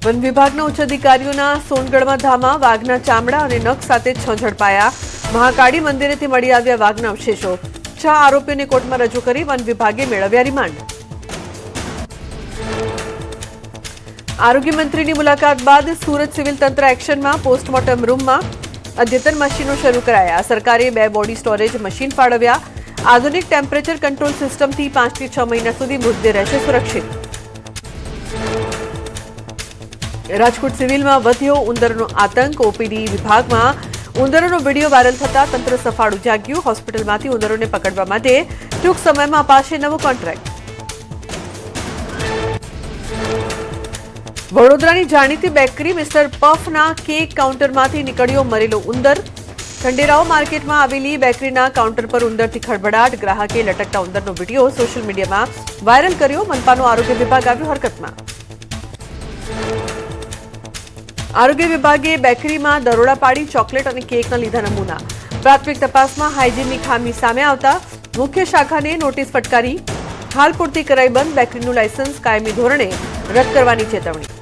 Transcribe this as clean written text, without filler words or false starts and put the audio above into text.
One विभागના ઉચ્ચ અધિકારીઓના સોનગઢમાં ધામા વાઘના ચામડા અને નખ સાથે 6 ઝડપાયા। મહાકાળી મંદિરેથી મળી આવ્યા વાઘના અવશેષો। 6 આરોપીઓને કોર્ટમાં રજૂ કરી વન વિભાગે મેળવ્યા રિમાન્ડ। આરોગ્ય મંત્રીની મુલાકાત બાદ સુરત સિવિલ તંત્ર એક્શનમાં। પોસ્ટમોર્ટમ રૂમમાં અદ્યતન મશીનો શરૂ કરાયા। સરકારે 2 બોડી સ્ટોરેજ મશીન ફાળવ્યા। આધુનિક ટેમ્પરેચર કંટ્રોલ સિસ્ટમથી 5 થી 6 મહિના સુધી મૃતદેહ રહેશે સુરક્ષિત। રાજકોટ સિવિલમાં વધ્યો ઉંદરનો આતંક। ઓપીડી વિભાગમાં ઉંદરોનો વિડીયો વાયરલ થતા તંત્ર સફાળું જાગ્યું। હોસ્પિટલમાંથી ઉંદરોને પકડવા માટે ટૂંક સમયમાં અપાશે નવો કોન્ટ્રાક્ટ। વડોદરાની જાણીતી બેકરી મિસ્ટર પફના કેક કાઉન્ટરમાંથી નીકળ્યો મરેલો ઉંદર। ખંડેરાવ માર્કેટમાં આવેલી બેકરીના કાઉન્ટર પર ઉંદરથી ખળભળાટ। ગ્રાહકે લટકતા ઉંદરનો વિડીયો સોશિયલ મીડિયામાં વાયરલ કર્યો। મનપાનો આરોગ્ય વિભાગ આવ્યો હરકતમાં। આરોગ્ય વિભાગે બેકરીમાં દરોડા પાડી ચોકલેટ અને કેકના લીધા નમૂના। પ્રાથમિક તપાસમાં હાઇજીનની ખામી સામે આવતા મુખ્ય શાખાને નોટિસ ફટકારી। હાલ પૂરતી કરાઈ બંધ। બેકરીનું લાયસન્સ કાયમી ધોરણે રદ કરવાની ચેતવણી।